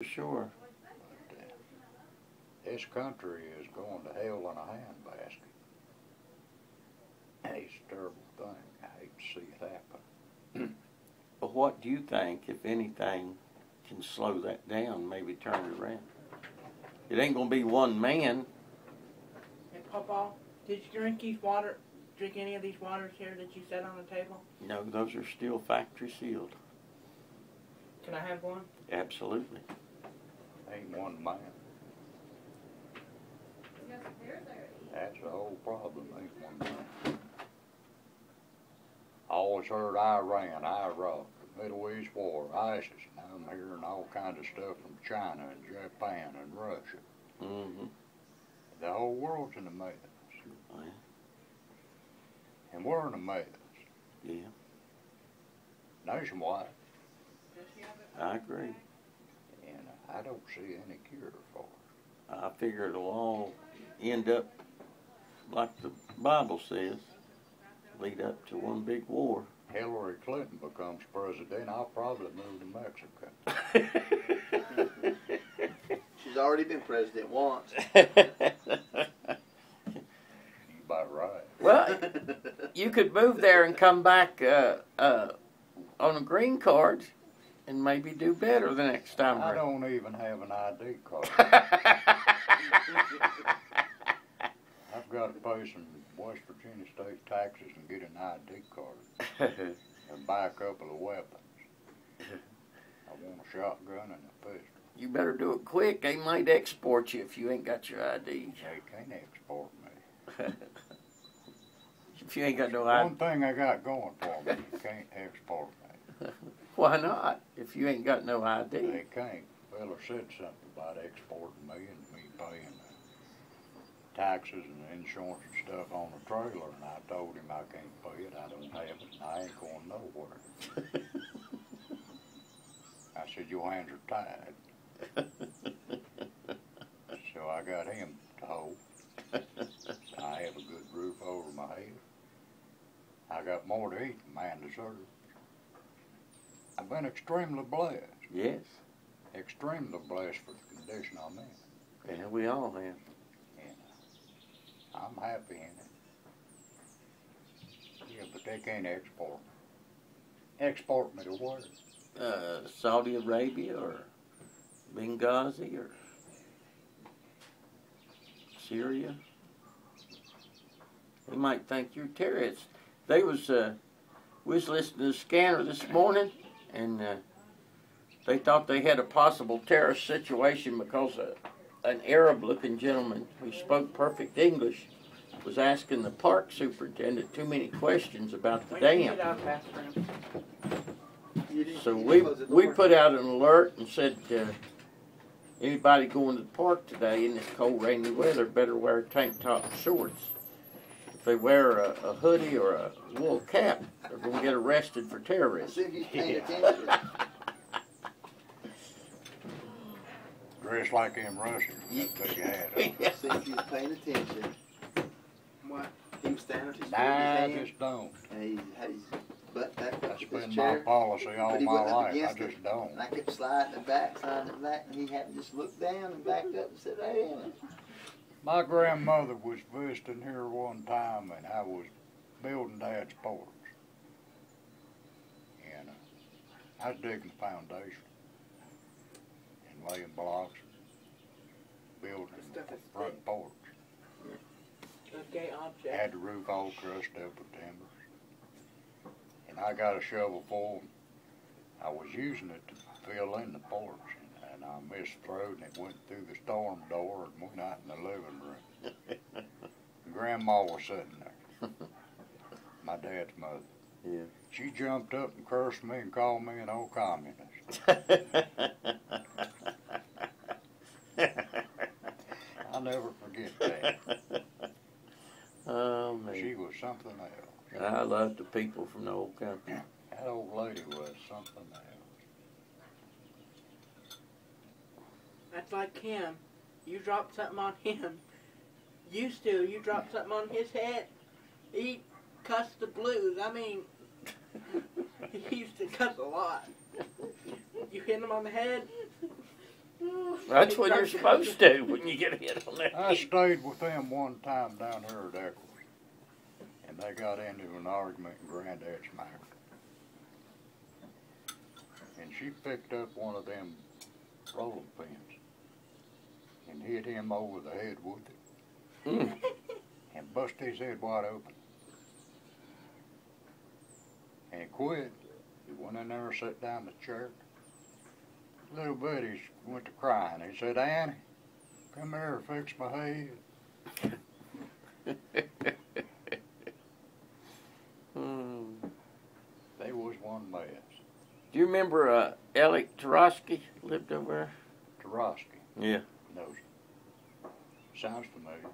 Sure. But, this country is going to hell in a handbasket. It's a terrible thing. I hate to see it happen. But what do you think, if anything, can slow that down, maybe turn it around? It ain't going to be one man. Hey, Papa, did you drink any of these waters here that you set on the table? No, those are still factory sealed. Can I have one? Absolutely. Ain't one man. That's the whole problem, ain't one man. I always heard Iran, Iraq, the Middle East War, ISIS. Now I'm hearing all kinds of stuff from China and Japan and Russia. Mm-hmm. The whole world's in a mess. Oh, yeah. And we're in a mess. Yeah, Nationwide. I agree. And I don't see any cure for it. I figure it'll all end up like the Bible says, lead up to one big war. Hillary Clinton becomes president, I'll probably move to Mexico. She's already been president once. You about right. Well, you could move there and come back on a green card and maybe do better the next time I around. don't even have an ID card. I've got to pay some West Virginia state taxes and get an ID card and buy a couple of weapons. I want a shotgun and a pistol. You better do it quick. They might export you if you ain't got your ID. They can't export me. If you ain't got no One ID. thing I got going for me, you can't export me. Why not? If you ain't got no ID. They can't. Fella said something about exporting me and me paying taxes and insurance and stuff on the trailer, and I told him I can't pay it, I don't have it, and I ain't going nowhere. I said, your hands are tied. So I got him to hold. I have a good roof over my head. I got more to eat than man deserves. I've been extremely blessed. Yes. Extremely blessed for the condition I'm in. Yeah, we all have. And I'm happy in it. Yeah, but they can't export me. Export me to where? Saudi Arabia or Benghazi or Syria. They might think you're terrorists. We was listening to the scanner this morning, and they thought they had a possible terrorist situation because an Arab-looking gentleman who spoke perfect English was asking the park superintendent too many questions about the dam. So we put out an alert and said, anybody going to the park today in this cold, rainy weather better wear tank top and shorts. If they wear a hoodie or a wool cap, they're going to get arrested for terrorism. Dressed like them Russians with that big hat on. See if he was paying attention. What? He was standing with his Nah, I just don't. and he had his butt back up That's to been his my chair. policy all But he my wasn't up life. I against just it. don't. And I kept sliding it back, and he had to just look down and back up and sit down. My grandmother was visiting here one time, and I was building Dad's porch. And I was digging the foundation and laying blocks, building the front porch. Okay, object. Had the roof all crushed up with timbers. And I got a shovel full. I was using it to fill in the porch. And I misthrowed, and it went through the storm door and went out in the living room. Grandma was sitting there, my dad's mother. Yeah. She jumped up and cursed me and called me an old communist. I'll never forget that. Oh, man. She was something else. I love the people from the old country. That old lady was something else. That's like him. You dropped something on him. You dropped something on his head. He cussed the blues. I mean, he used to cuss a lot. You hit him on the head, That's what you're supposed to when you get hit on that. I stayed with them one time down here at Eccles, and they got into an argument in Granddad's Market. And she picked up one of them rolling pins and hit him over the head with it. Mm. And busted his head wide open. And he quit. He went in there and sat down in the chair. Little buddy went to crying. He said, Annie, come here and fix my head. They was one mess. Do you remember Alec Tarosky lived over there? Tarosky. Yeah. Knows him. Sounds familiar.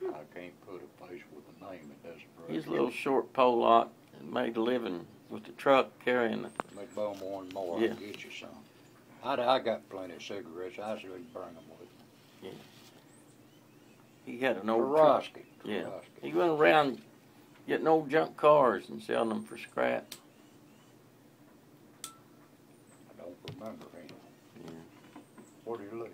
I can't put a face with a name that doesn't ring. He's a little short pole lot and made a living with the truck carrying the... Make bone more and more. Yeah. I'll get you some. I got plenty of cigarettes. I shouldn't bring them with me. He had an old truck. Tarosky. Yeah. Tarosky. He went around getting old junk cars and selling them for scrap. I don't remember him. Yeah. Where do you live?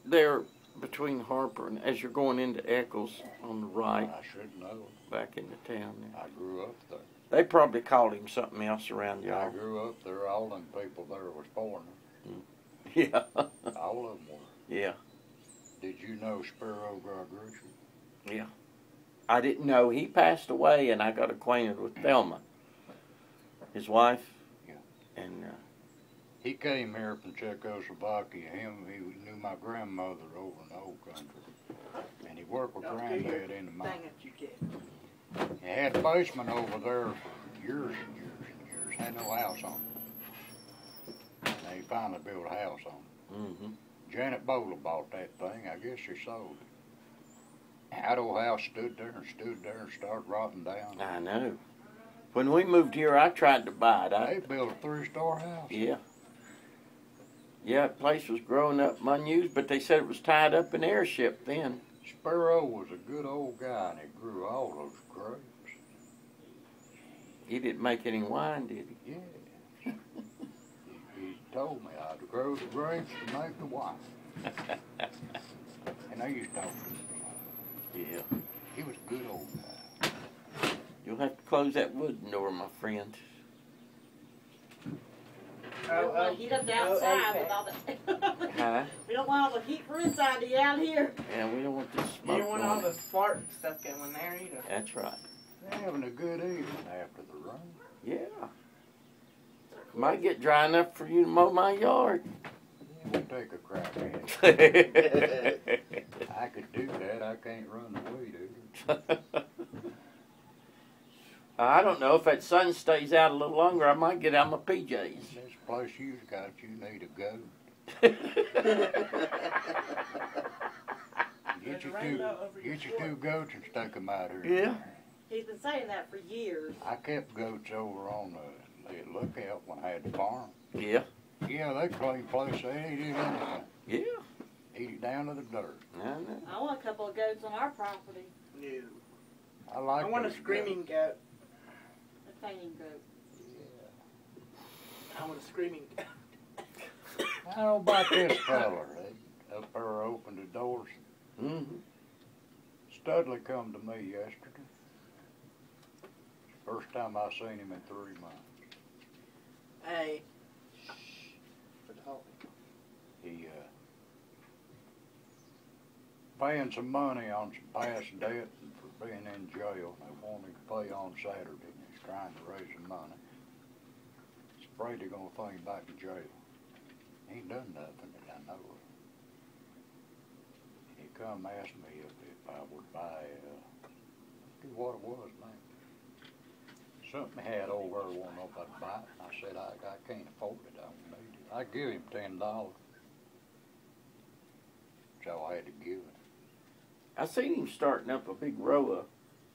They're between Harper and as you're going into Eccles on the right, I should know. back into town there. I grew up there. They probably called him something else around I y'all. grew up there. All them people there was foreigners. Yeah. All of them were. Yeah. Did you know Sparrow Graduation? Yeah. I didn't know. He passed away and I got acquainted with Thelma, his wife. Yeah. And He came here from Czechoslovakia. He knew my grandmother over in the old country. And he worked with Granddad in the mine. Thing that you get. He had a basement over there for years and years and years. Had no house on it. And they finally built a house on it. mm-hmm. Janet Bowler bought that thing. I guess she sold it. That old house stood there and started rotting down. I know. When we moved here, I tried to buy it. They built a 3-star house. Yeah. Yeah, the place was growing up unused, but they said it was tied up in airship then. Sparrow was a good old guy, and he grew all those grapes. He didn't make any wine, did he? Yeah. he told me I'd grow the grapes to make the wine. And I used to talk to him. Yeah. He was a good old guy. You'll have to close that wooden door, my friend. We don't want to heat up the outside with all the. Huh? We don't want all the heat for inside to get out here. Yeah, we don't want this You smoke don't want all going. the fart stuff going there either. That's right. They're having a good evening after the rain. Yeah. Might get dry enough for you to mow my yard. Yeah, we'll take a crack at it. I could do that. I can't run the weed eater. I don't know if that sun stays out a little longer. I might get out my PJs. This place you've got, you need a goat. Get your two goats and stick them out here. Yeah. He's been saying that for years. I kept goats over on the lookout when I had the farm. Yeah. Yeah, they clean place. They ain't eat anything. Yeah. Eat it down to the dirt. I know. I want a couple of goats on our property. No. I like I want a those screaming goat. A fainting goat. I want a screaming goat. I don't know about this feller. They up there opened the doors. Mm-hmm. Studley come to me yesterday. First time I seen him in 3 months. Hey. He paying some money on some past debt and for being in jail. They want him to pay on Saturday. And he's trying to raise some money. He's afraid they're gonna throw him back in jail. He ain't done nothing that I know of. He come ask me if I would buy what it was, man. Something he had over there wanting to know if I'd buy it. I said I can't afford it. I don't need it. I give him $10. That's all I had to give him. I seen him starting up a big row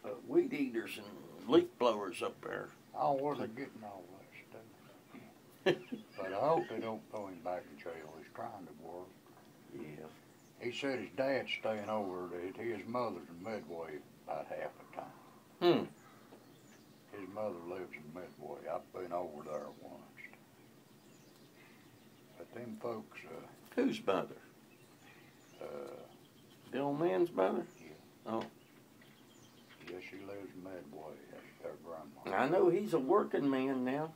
of weed eaters and leaf blowers up there. Oh, where they getting all that stuff? But I hope they don't throw him back in jail. He's trying to work. Yeah. He said his dad's staying over at his mother's in Midway about half the time. His mother lives in Midway. I've been over there once. them folks, Whose mother? The old man's mother? Yeah. Oh. Yeah, she lives in Medway. That's their grandma. I know he's a working man now.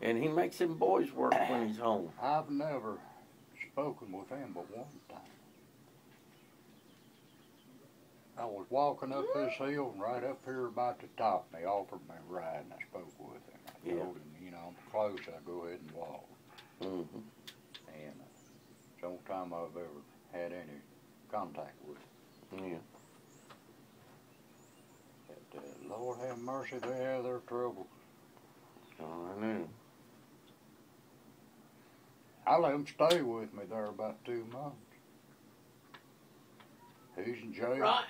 And he makes them boys work when he's home. I've never spoken with him but one time. I was walking up this hill and right up here about the top, and they offered me a ride, and I spoke with him. I told him, you know, I'm close, I'll go ahead and walk. Mm-hmm. And it's the only time I've ever had any contact with him. Yeah. But, Lord have mercy, they have their troubles. Oh, I know. I let him stay with me there about 2 months. He's in jail. Right.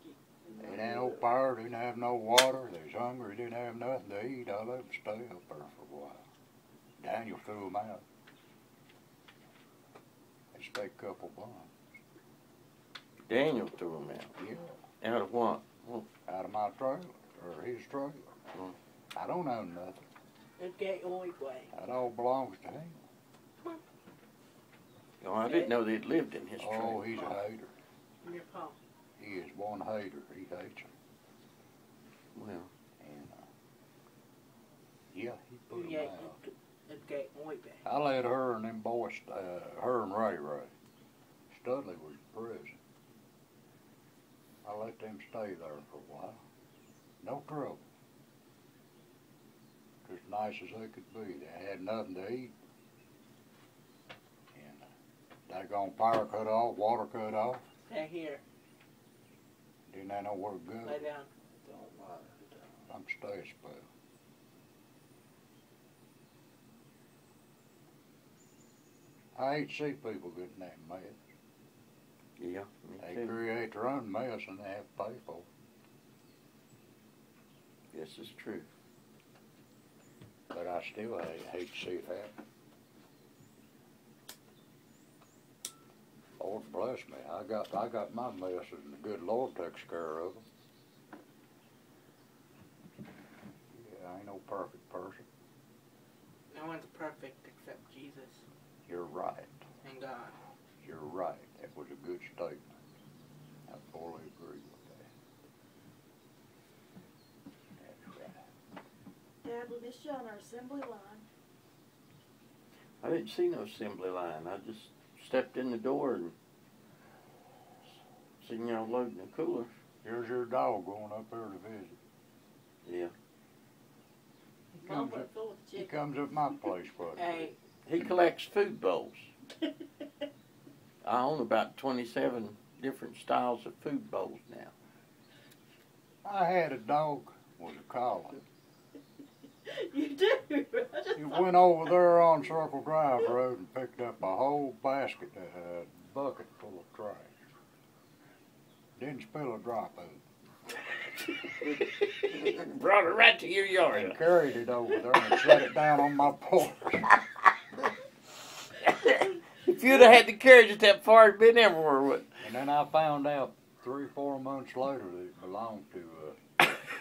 He didn't have no power, didn't have no water, they was hungry, didn't have nothing to eat. I let him stay up there for a while. Daniel threw him out. They stayed a couple months. Daniel threw him out. Yeah. Out of what? Oh. Out of my trailer, or his trailer. Oh. I don't own nothing. It get way. That all belongs to him. Oh, I didn't know they'd lived in his trailer. Oh, he's a hater. Your pa. He is one hater. He hates him. Well, And, yeah, he put him Yeah, out. it get way back. I let her and them boys, her and Ray. Studley was in prison. I let them stay there for a while. No trouble. As nice as they could be. They had nothing to eat. And daggone power cut off, water cut off. Stay here. Didn't have nowhere to go. Lay down. I'm stay a spell. I hate to see people getting that mess. yeah, They me too. create their own mess and they have to pay for it. This is true. But I still hate to see it happen. Lord bless me. I got my messes and the good Lord takes care of them. Yeah, I ain't no perfect person. No one's perfect except Jesus You're right. and God. You're right. That was a good statement. I fully agree with that. That's right. Dad, we missed you on our assembly line. I didn't see no assembly line. I just stepped in the door and seen y'all loading the coolers. Here's your dog going up there to visit. Yeah. Mom put full of He chicken. comes up my place for it. Hey, He collects food bowls. I own about 27 different styles of food bowls now. I had a dog, was a collie. You do. I just He thought- went over there on Circle Drive Road and picked up a whole basket, bucket full of trash. Didn't spill a drop of it. Brought it right to your yard. And carried it over there and set it down on my porch. If you'd have had the carriage at that far, it'd been everywhere, wouldn't And then I found out 3 or 4 months later that it belonged to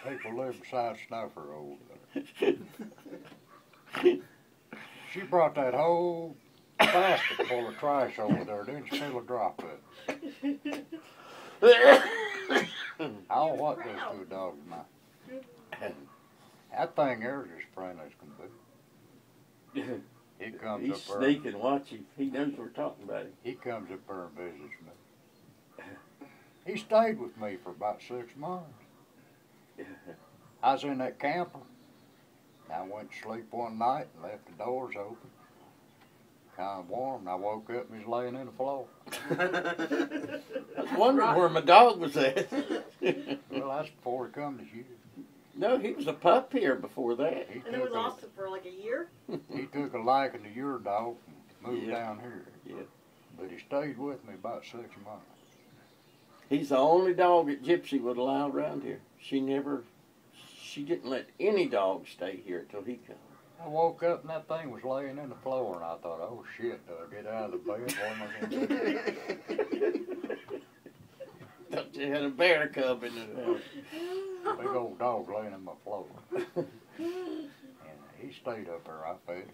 people living beside Snuffer over there. She brought that whole basket full of trash over there. Didn't spill a drop of it. it? I don't know what goes to a dog's mouth. That thing there's as friendly as can be. He comes He's up there. sneaking, watch him. He knows we're talking about him. He comes up there and visits me. He stayed with me for about 6 months. I was in that camper. I went to sleep one night and left the doors open. Kind of warm, and I woke up and he was laying in the floor. I was wondering where my dog was at. Well, that's before he come to you. No, he was a pup here before that. He And we took, lost him for like a year. he took a liking to your dog and moved Yeah. down here. Yeah. But he stayed with me about 6 months. He's the only dog that Gypsy would allow around here. She didn't let any dog stay here till he come. I woke up and that thing was laying in the floor, and I thought, oh shit, do I get out of the bed? What am I going to do? Thought you had a bear cub in the house. Big old dog laying in my floor. And he stayed up there. I fed him.